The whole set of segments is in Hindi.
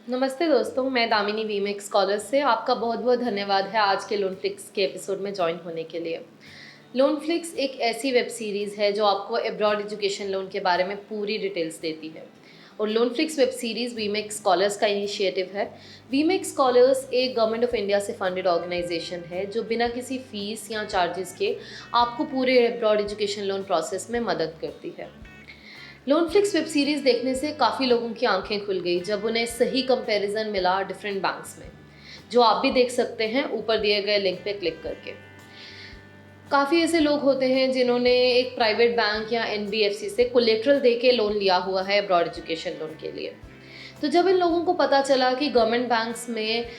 नमस्ते दोस्तों, मैं दामिनी वीमेक स्कॉलर से आपका बहुत बहुत धन्यवाद है आज के लोन फ्लिक्स के एपिसोड में ज्वाइन होने के लिए। लोन फ्लिक्स एक ऐसी वेब सीरीज़ है जो आपको अब्रॉड एजुकेशन लोन के बारे में पूरी डिटेल्स देती है और loan flix web series we make scholars का इनिशिएटिव है। वीमेक स्कॉलर्स एक गवर्नमेंट ऑफ इंडिया से फंडेड ऑर्गेनाइजेशन है जो बिना किसी फीस या चार्जेस के आपको पूरे अब्रॉड एजुकेशन लोन प्रोसेस में मदद करती है। लोन फ्लिक्स वेब सीरीज़ देखने से काफ़ी लोगों की आंखें खुल गई जब उन्हें सही कंपैरिजन मिला डिफरेंट बैंक्स में, जो आप भी देख सकते हैं ऊपर दिए गए लिंक पे क्लिक करके। काफ़ी ऐसे लोग होते हैं जिन्होंने एक प्राइवेट बैंक या एनबीएफसी से कोलेटरल दे के लोन लिया हुआ है ब्रॉड एजुकेशन लोन के लिए। तो जब इन लोगों को पता चला कि गवर्नमेंट बैंक्स में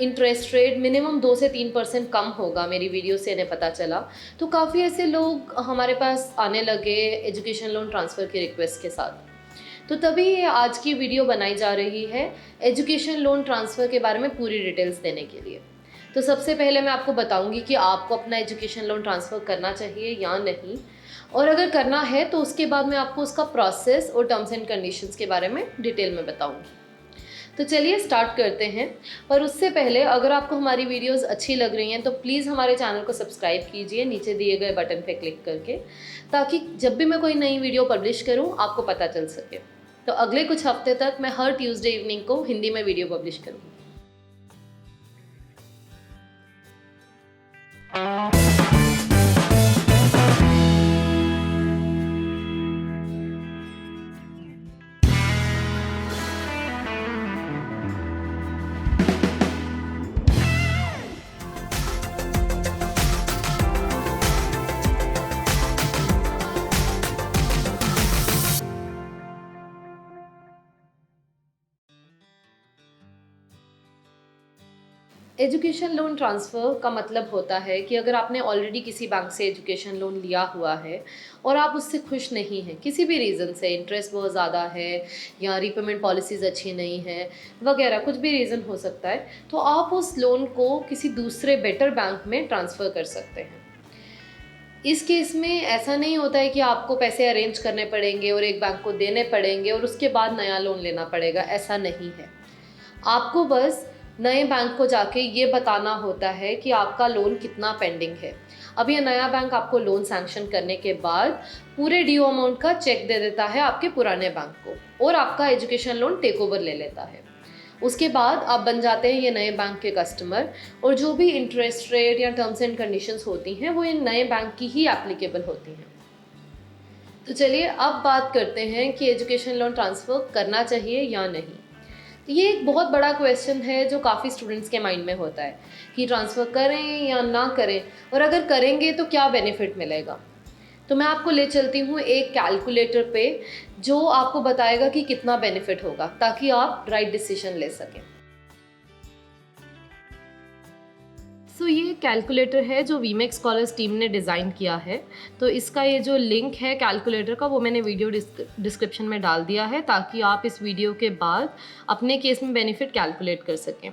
इंटरेस्ट रेट मिनिमम 2 से 3% कम होगा, मेरी वीडियो से इन्हें पता चला, तो काफ़ी ऐसे लोग हमारे पास आने लगे एजुकेशन लोन ट्रांसफ़र की रिक्वेस्ट के साथ। तो तभी ये आज की वीडियो बनाई जा रही है एजुकेशन लोन ट्रांसफ़र के बारे में पूरी डिटेल्स देने के लिए। तो सबसे पहले मैं आपको बताऊंगी कि आपको अपना एजुकेशन लोन ट्रांसफ़र करना चाहिए या नहीं, और अगर करना है तो उसके बाद मैं आपको उसका प्रोसेस और टर्म्स एंड कंडीशंस के बारे में डिटेल में बताऊंगी। तो चलिए स्टार्ट करते हैं। पर उससे पहले अगर आपको हमारी वीडियोस अच्छी लग रही हैं तो प्लीज़ हमारे चैनल को सब्सक्राइब कीजिए नीचे दिए गए बटन पे क्लिक करके, ताकि जब भी मैं कोई नई वीडियो पब्लिश करूं आपको पता चल सके। तो अगले कुछ हफ्ते तक मैं हर ट्यूसडे इवनिंग को हिंदी में वीडियो पब्लिश करूँगी। एजुकेशन लोन ट्रांसफ़र का मतलब होता है कि अगर आपने ऑलरेडी किसी बैंक से एजुकेशन लोन लिया हुआ है और आप उससे खुश नहीं हैं किसी भी रीज़न से, इंटरेस्ट बहुत ज़्यादा है या रीपेमेंट पॉलिसीज़ अच्छी नहीं है वगैरह, कुछ भी रीज़न हो सकता है, तो आप उस लोन को किसी दूसरे बेटर बैंक में ट्रांसफ़र कर सकते हैं। इस केस में ऐसा नहीं होता है कि आपको पैसे अरेंज करने पड़ेंगे और एक बैंक को देने पड़ेंगे और उसके बाद नया लोन लेना पड़ेगा, ऐसा नहीं है। आपको बस नए बैंक को जाके ये बताना होता है कि आपका लोन कितना पेंडिंग है। अब ये नया बैंक आपको लोन सैंक्शन करने के बाद पूरे ड्यू अमाउंट का चेक दे देता है आपके पुराने बैंक को और आपका एजुकेशन लोन टेक ओवर ले लेता है। उसके बाद आप बन जाते हैं ये नए बैंक के कस्टमर और जो भी इंटरेस्ट रेट या टर्म्स एंड कंडीशंस होती हैं वो इन नए बैंक की ही एप्लीकेबल होती हैं। तो चलिए अब बात करते हैं कि एजुकेशन लोन ट्रांसफ़र करना चाहिए या नहीं। तो ये एक बहुत बड़ा क्वेश्चन है जो काफ़ी स्टूडेंट्स के माइंड में होता है कि ट्रांसफ़र करें या ना करें, और अगर करेंगे तो क्या बेनिफिट मिलेगा। तो मैं आपको ले चलती हूँ एक कैलकुलेटर पे जो आपको बताएगा कि कितना बेनिफिट होगा, ताकि आप राइट डिसीजन ले सकें। सो ये कैलकुलेटर है जो वीमेक स्कॉलर्स टीम ने डिज़ाइन किया है। तो इसका ये जो लिंक है कैलकुलेटर का वो मैंने वीडियो डिस्क्रिप्शन में डाल दिया है, ताकि आप इस वीडियो के बाद अपने केस में बेनिफिट कैलकुलेट कर सकें।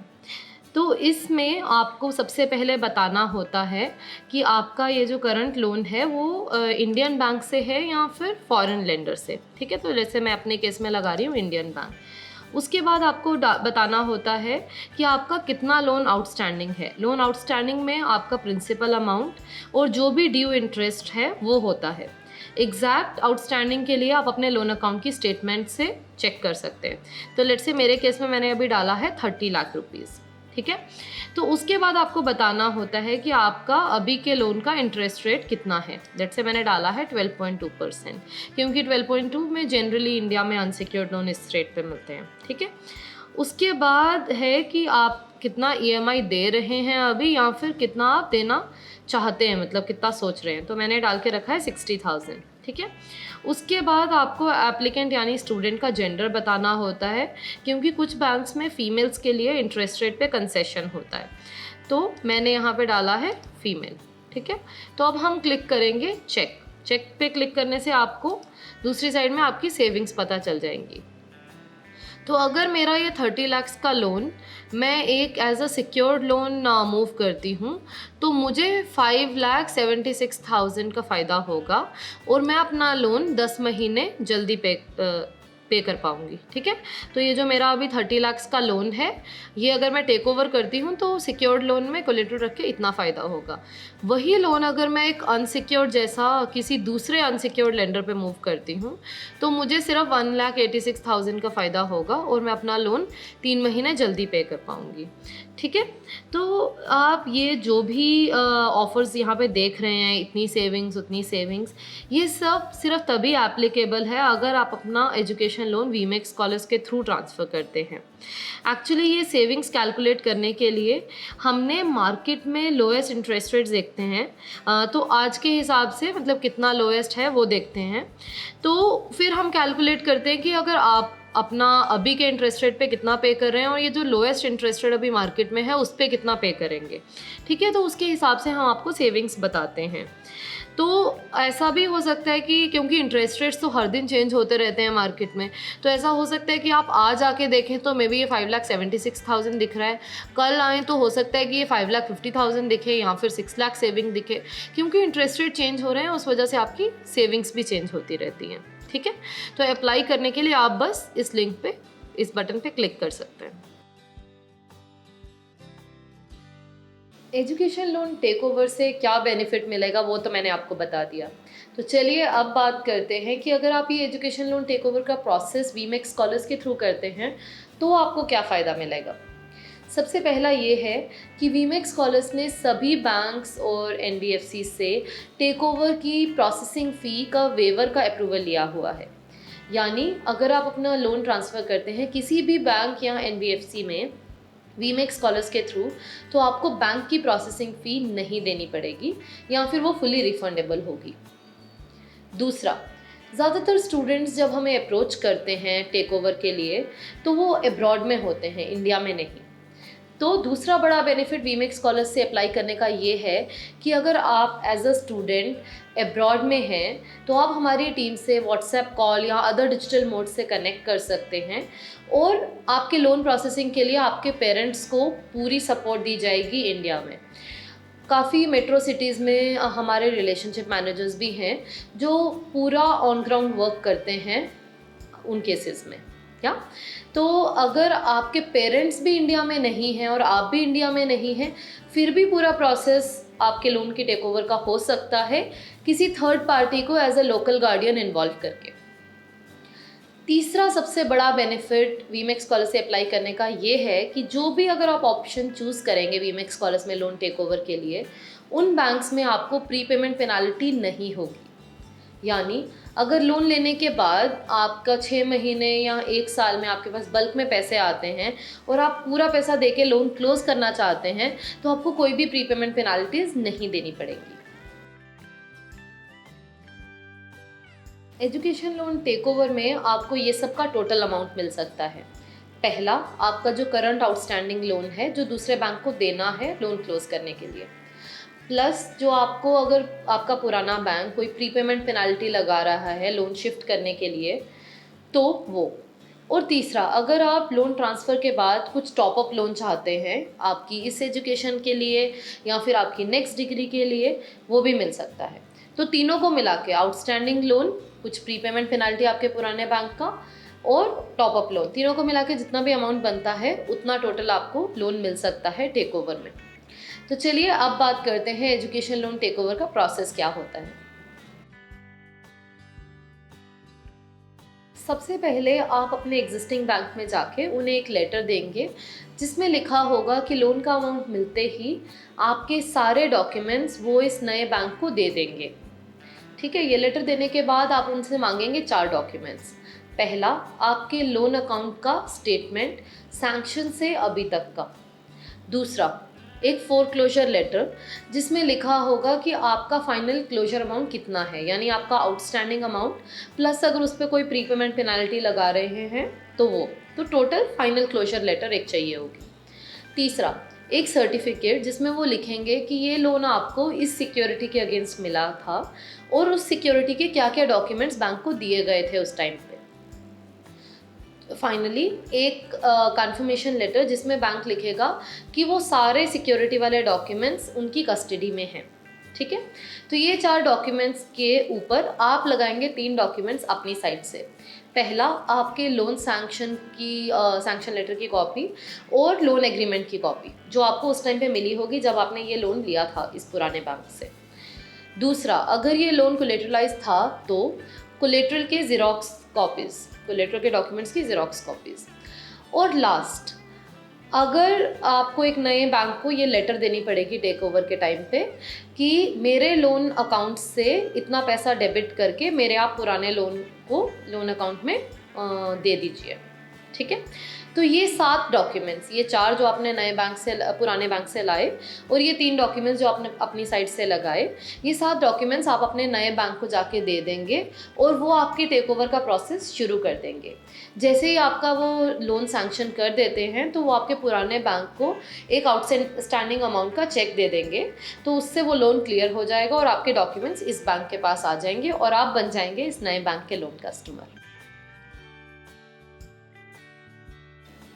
तो इसमें आपको सबसे पहले बताना होता है कि आपका ये जो करंट लोन है वो इंडियन बैंक से है या फिर फॉरेन लेंडर से, ठीक है। तो जैसे मैं अपने केस में लगा रही हूँ इंडियन बैंक। उसके बाद आपको बताना होता है कि आपका कितना लोन आउटस्टैंडिंग है। लोन आउटस्टैंडिंग में आपका प्रिंसिपल अमाउंट और जो भी ड्यू इंटरेस्ट है वो होता है। एग्जैक्ट आउटस्टैंडिंग के लिए आप अपने लोन अकाउंट की स्टेटमेंट से चेक कर सकते हैं। तो लेट्स से मेरे केस में मैंने अभी डाला है 30 लाख रुपीज़, ठीक है। तो उसके बाद आपको बताना होता है कि आपका अभी के लोन का इंटरेस्ट रेट कितना है। लेट्स से मैंने डाला है 12.2%, क्योंकि 12.2 में जनरली इंडिया में अनसिक्योर्ड लोन इस रेट पे मिलते हैं, ठीक है। उसके बाद है कि आप कितना ईएमआई दे रहे हैं अभी या फिर कितना आप देना चाहते हैं, मतलब कितना सोच रहे हैं। तो मैंने डाल के रखा है 60,000, ठीक है। उसके बाद आपको एप्लीकेंट यानी स्टूडेंट का जेंडर बताना होता है, क्योंकि कुछ बैंक्स में फ़ीमेल्स के लिए इंटरेस्ट रेट पे कंसेशन होता है। तो मैंने यहाँ पे डाला है फीमेल, ठीक है। तो अब हम क्लिक करेंगे चेक पे क्लिक करने से आपको दूसरी साइड में आपकी सेविंग्स पता चल जाएंगी। तो अगर मेरा ये 30 लाख का लोन मैं एक as a secured loan move करती हूँ तो मुझे 5,76,000 का फ़ायदा होगा और मैं अपना लोन 10 महीने जल्दी पे पे कर पाऊँगी। ठीक है, तो ये जो मेरा अभी 30 लाख का लोन है, ये अगर मैं टेक ओवर करती हूँ तो सिक्योर्ड लोन में कोलेटरल रख के इतना फ़ायदा होगा। वही लोन अगर मैं एक अनसिक्योर्ड जैसा किसी दूसरे अनसिक्योर्ड लेंडर पे मूव करती हूँ तो मुझे सिर्फ 1,86,000 का फ़ायदा होगा और मैं अपना लोन 3 महीने जल्दी पे कर पाऊँगी। ठीक है, तो आप ये जो भी ऑफ़र्स यहाँ पे देख रहे हैं, इतनी सेविंग्स उतनी सेविंग्स, ये सब सिर्फ तभी एप्लीकेबल है अगर आप अपना एजुकेशन लोन वीमेक्स स्कॉलर्स के थ्रू ट्रांसफ़र करते हैं। एक्चुअली ये सेविंग्स कैलकुलेट करने के लिए हमने मार्केट में लोएस्ट इंटरेस्ट रेट्स देखते हैं, तो आज के हिसाब से मतलब कितना लोएस्ट है वो देखते हैं। तो फिर हम कैलकुलेट करते हैं कि अगर आप अपना अभी के इंटरेस्ट रेट पे कितना पे कर रहे हैं और ये जो लोएस्ट इंटरेस्ट रेट अभी मार्केट में है उस पे कितना पे करेंगे। ठीक है, तो उसके हिसाब से हम आपको सेविंग्स बताते हैं। तो ऐसा भी हो सकता है कि क्योंकि इंटरेस्ट रेट्स तो हर दिन चेंज होते रहते हैं मार्केट में, तो ऐसा हो सकता है कि आप आज आके देखें तो मे बी ये 5,76,000 दिख रहा है, कल आएँ तो हो सकता है कि ये 5,50,000 दिखे या फिर 6 लाख सेविंग दिखे, क्योंकि इंटरेस्ट रेट चेंज हो रहे हैं उस वजह से आपकी सेविंग्स भी चेंज होती रहती हैं। ठीक है, तो अप्लाई करने के लिए आप बस इस लिंक पे, इस बटन पे क्लिक कर सकते हैं। एजुकेशन लोन टेक ओवर से क्या बेनिफिट मिलेगा वो तो मैंने आपको बता दिया। तो चलिए अब बात करते हैं कि अगर आप ये एजुकेशन लोन टेक ओवर का प्रोसेस वीमेक्स स्कॉलर्स के थ्रू करते हैं तो आपको क्या फ़ायदा मिलेगा। सबसे पहला ये है कि वीमेक्स स्कॉलर्स ने सभी बैंक्स और एनबीएफसी से टेक ओवर की प्रोसेसिंग फ़ी का वेवर का अप्रूवल लिया हुआ है। यानी अगर आप अपना लोन ट्रांसफ़र करते हैं किसी भी बैंक या एनबीएफसी में वीमेक्स स्कॉलर्स के थ्रू, तो आपको बैंक की प्रोसेसिंग फ़ी नहीं देनी पड़ेगी या फिर वो फुली रिफंडेबल होगी। दूसरा, ज़्यादातर स्टूडेंट्स जब हमें अप्रोच करते हैं टेक ओवर के लिए तो वो अब्रॉड में होते हैं, इंडिया में नहीं। तो दूसरा बड़ा बेनिफिट वीमेक्स स्कॉलर्स से अप्लाई करने का ये है कि अगर आप एज अ स्टूडेंट अब्रॉड में हैं तो आप हमारी टीम से व्हाट्सएप कॉल या अदर डिजिटल मोड से कनेक्ट कर सकते हैं और आपके लोन प्रोसेसिंग के लिए आपके पेरेंट्स को पूरी सपोर्ट दी जाएगी इंडिया में। काफ़ी मेट्रो सिटीज़ में हमारे रिलेशनशिप मैनेजर्स भी हैं जो पूरा ऑन ग्राउंड वर्क करते हैं उन केसेस में। क्या तो अगर आपके पेरेंट्स भी इंडिया में नहीं हैं और आप भी इंडिया में नहीं हैं, फिर भी पूरा प्रोसेस आपके लोन की टेक ओवर का हो सकता है किसी थर्ड पार्टी को as a local guardian involve करके। तीसरा सबसे बड़ा बेनिफिट वीमेक्स स्कॉलर से अप्लाई करने का ये है कि जो भी अगर आप ऑप्शन चूज़ करेंगे वीमेक्स स्कॉलर्स में लोन टेक ओवर के लिए, उन बैंक्स में आपको प्री पेमेंट पेनाल्टी नहीं होगी। यानी अगर लोन लेने के बाद आपका 6 महीने या 1 साल में आपके पास बल्क में पैसे आते हैं और आप पूरा पैसा देके लोन क्लोज करना चाहते हैं तो आपको कोई भी प्री पेमेंट पेनाल्टीज नहीं देनी पड़ेगी। एजुकेशन लोन टेक ओवर में आपको ये सब का टोटल अमाउंट मिल सकता है। पहला, आपका जो करंट आउटस्टैंडिंग लोन है जो दूसरे बैंक को देना है लोन क्लोज करने के लिए, प्लस जो आपको अगर आपका पुराना बैंक कोई प्रीपेमेंट पेनाल्टी लगा रहा है लोन शिफ्ट करने के लिए तो वो। और तीसरा, अगर आप लोन ट्रांसफ़र के बाद कुछ टॉपअप लोन चाहते हैं आपकी इस एजुकेशन के लिए या फिर आपकी नेक्स्ट डिग्री के लिए, वो भी मिल सकता है। तो तीनों को मिला के आउटस्टैंडिंग लोन, कुछ प्रीपेमेंट पेनाल्टी आपके पुराने बैंक का और टॉपअप लोन, तीनों को मिला के जितना भी अमाउंट बनता है उतना टोटल आपको लोन मिल सकता है टेक ओवर में। तो चलिए अब बात करते हैं एजुकेशन लोन टेक ओवर का प्रोसेस क्या होता है। सबसे पहले आप अपने एग्जिस्टिंग बैंक में जाके उन्हें एक लेटर देंगे जिसमें लिखा होगा कि लोन का अमाउंट मिलते ही आपके सारे डॉक्यूमेंट्स वो इस नए बैंक को दे देंगे। ठीक है, ये लेटर देने के बाद आप उनसे मांगेंगे 4 डॉक्यूमेंट्स। पहला, आपके लोन अकाउंट का स्टेटमेंट सैंक्शन से अभी तक का। दूसरा, एक फोरक्लोजर लेटर जिसमें लिखा होगा कि आपका फाइनल क्लोजर अमाउंट कितना है, यानी आपका आउटस्टैंडिंग अमाउंट प्लस अगर उस पर कोई प्रीपेमेंट पेनाल्टी लगा रहे हैं तो वो, तो टोटल फाइनल क्लोजर लेटर एक चाहिए होगी। तीसरा, एक सर्टिफिकेट जिसमें वो लिखेंगे कि ये लोन आपको इस सिक्योरिटी के अगेंस्ट मिला था और उस सिक्योरिटी के क्या क्या डॉक्यूमेंट्स बैंक को दिए गए थे उस टाइम पे। फाइनली एक कंफर्मेशन लेटर जिसमें बैंक लिखेगा कि वो सारे सिक्योरिटी वाले डॉक्यूमेंट्स उनकी कस्टडी में हैं। ठीक है, तो ये 4 डॉक्यूमेंट्स के ऊपर आप लगाएंगे 3 डॉक्यूमेंट्स अपनी साइड से। पहला, आपके लोन सैंक्शन लेटर की कॉपी और लोन एग्रीमेंट की कॉपी जो आपको उस टाइम पे मिली होगी जब आपने ये लोन लिया था इस पुराने बैंक से। दूसरा, अगर ये लोन कोलेटरलाइज था तो कोलेटरल के ज़ेरॉक्स कॉपीज़, कोलेटरल के डॉक्यूमेंट्स की ज़ेरॉक्स कॉपीज़। और लास्ट, अगर आपको एक नए बैंक को ये लेटर देनी पड़ेगी टेक ओवर के टाइम पे कि मेरे लोन अकाउंट से इतना पैसा डेबिट करके मेरे आप पुराने लोन को लोन अकाउंट में दे दीजिए। ठीक है, तो ये 7 डॉक्यूमेंट्स, ये 4 जो आपने नए बैंक से पुराने बैंक से लाए और ये 3 डॉक्यूमेंट्स जो आपने अपनी साइड से लगाए, ये 7 डॉक्यूमेंट्स आप अपने नए बैंक को जाके दे देंगे और वो आपके टेक ओवर का प्रोसेस शुरू कर देंगे। जैसे ही आपका वो लोन सैंक्शन कर देते हैं तो वो आपके पुराने बैंक को एक आउटस्टैंडिंग अमाउंट का चेक दे देंगे, तो उससे वो लोन क्लियर हो जाएगा और आपके डॉक्यूमेंट्स इस बैंक के पास आ जाएंगे और आप बन जाएंगे इस नए बैंक के loan customer.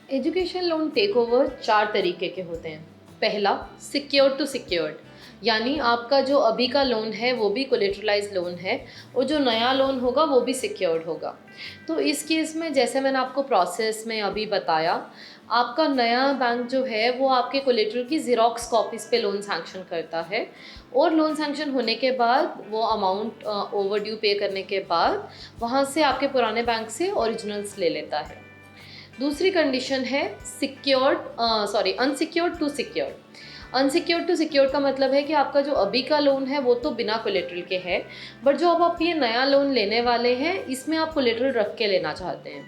Education loan take over 4 तरीके के होते हैं। पहला, सिक्योर्ड टू सिक्योर्ड, यानी आपका जो अभी का लोन है वो भी कोलेटरलाइज लोन है और जो नया लोन होगा वो भी सिक्योर्ड होगा। तो इस केस में जैसे मैंने आपको प्रोसेस में अभी बताया, आपका नया बैंक जो है वो आपके कोलेटरल की ज़ेरॉक्स कॉपीज़ पे लोन सैंक्शन करता है और लोन सैंक्शन होने के बाद वो अमाउंट ओवरड्यू पे करने के बाद वहाँ से आपके पुराने बैंक से ओरिजिनल्स ले लेता है। दूसरी कंडीशन है unsecured to secured. Unsecured to secured का मतलब है कि आपका जो अभी का लोन है वो तो बिना कोलेटरल के है, बट जो अब आप ये नया लोन लेने वाले हैं इसमें आप कोलेटरल रख के लेना चाहते हैं।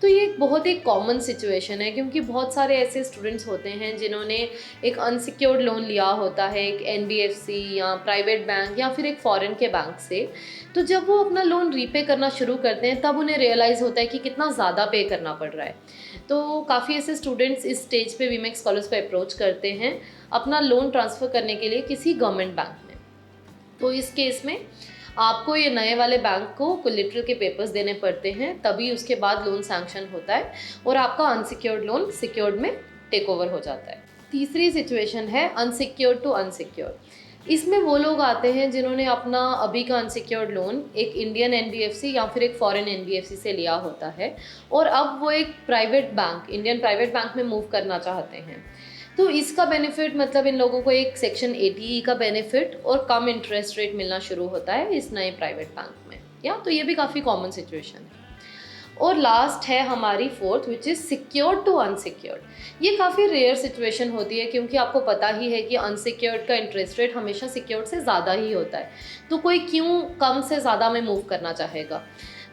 तो ये एक बहुत ही कॉमन सिचुएशन है क्योंकि बहुत सारे ऐसे स्टूडेंट्स होते हैं जिन्होंने एक अनसिक्योर्ड लोन लिया होता है एक NBFC या प्राइवेट बैंक या फिर एक फॉरेन के बैंक से। तो जब वो अपना लोन रीपे करना शुरू करते हैं तब उन्हें रियलाइज़ होता है कि कितना ज़्यादा पे करना पड़ रहा है। तो काफ़ी ऐसे स्टूडेंट्स इस स्टेज पे वीमेक्स स्कॉलर्स को अप्रोच करते हैं अपना लोन ट्रांसफ़र करने के लिए किसी गवर्नमेंट बैंक में। तो इस केस में आपको ये नए वाले बैंक को कोलेटरल के पेपर्स देने पड़ते हैं, तभी उसके बाद लोन सैंक्शन होता है और आपका अनसिक्योर्ड लोन सिक्योर्ड में टेक ओवर हो जाता है। तीसरी सिचुएशन है अनसिक्योर्ड टू अनसिक्योर्ड। इसमें वो लोग आते हैं जिन्होंने अपना अभी का अनसिक्योर्ड लोन एक इंडियन NBFC या फिर एक फॉरेन NBFC से लिया होता है और अब वो एक private bank, Indian private bank में मूव करना चाहते हैं। तो इसका बेनिफिट मतलब इन लोगों को एक सेक्शन 80E का बेनिफिट और कम इंटरेस्ट रेट मिलना शुरू होता है इस नए प्राइवेट बैंक में, या तो ये भी काफ़ी कॉमन सिचुएशन है। और लास्ट है हमारी fourth, which is secured to unsecured. ये काफ़ी रेयर सिचुएशन होती है क्योंकि आपको पता ही है कि अनसिक्योर्ड का इंटरेस्ट रेट हमेशा सिक्योर्ड से ज़्यादा ही होता है, तो कोई क्यों कम से ज़्यादा में मूव करना चाहेगा।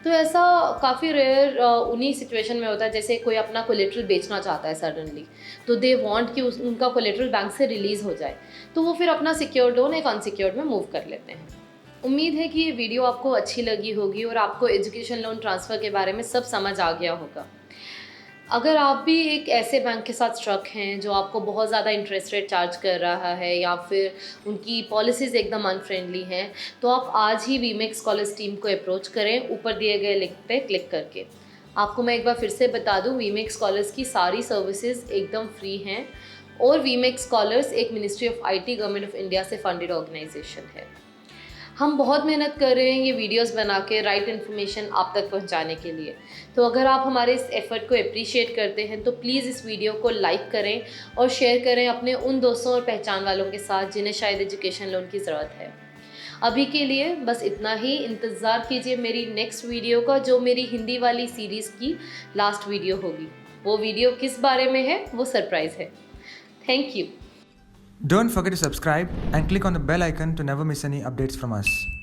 तो ऐसा काफ़ी रेयर उन्हीं सिचुएशन में होता है जैसे कोई अपना कोलेटरल बेचना चाहता है सडनली, तो दे वांट कि उनका कोलेटरल बैंक से रिलीज़ हो जाए, तो वो फिर अपना सिक्योर्ड लोन एक अनसिक्योर्ड में मूव कर लेते हैं। उम्मीद है कि ये वीडियो आपको अच्छी लगी होगी और आपको एजुकेशन लोन ट्रांसफ़र के बारे में सब समझ आ गया होगा। अगर आप भी एक ऐसे बैंक के साथ स्ट्रक हैं जो आपको बहुत ज़्यादा इंटरेस्ट रेट चार्ज कर रहा है या फिर उनकी पॉलिसीज़ एकदम अनफ्रेंडली हैं, तो आप आज ही वीमेक्स स्कॉलर्स टीम को अप्रोच करें ऊपर दिए गए लिंक पे क्लिक करके। आपको मैं एक बार फिर से बता दूं, वीमेक्स स्कॉलर्स की सारी सर्विसेज एकदम फ्री हैं और वीमेक्स स्कॉलर्स एक ministry of IT government of India से फंडेड ऑर्गेनाइजेशन है। हम बहुत मेहनत कर रहे हैं ये वीडियोस बना के राइट इन्फॉर्मेशन आप तक पहुंचाने के लिए। तो अगर आप हमारे इस एफ़र्ट को अप्रिशिएट करते हैं तो प्लीज़ इस वीडियो को लाइक करें और शेयर करें अपने उन दोस्तों और पहचान वालों के साथ जिन्हें शायद एजुकेशन लोन की ज़रूरत है। अभी के लिए बस इतना ही। इंतज़ार कीजिए मेरी नेक्स्ट वीडियो का, जो मेरी हिंदी वाली सीरीज़ की लास्ट वीडियो होगी। वो वीडियो किस बारे में है वो सरप्राइज़ है। Thank you. Don't forget to subscribe and click on the bell icon to never miss any updates from us.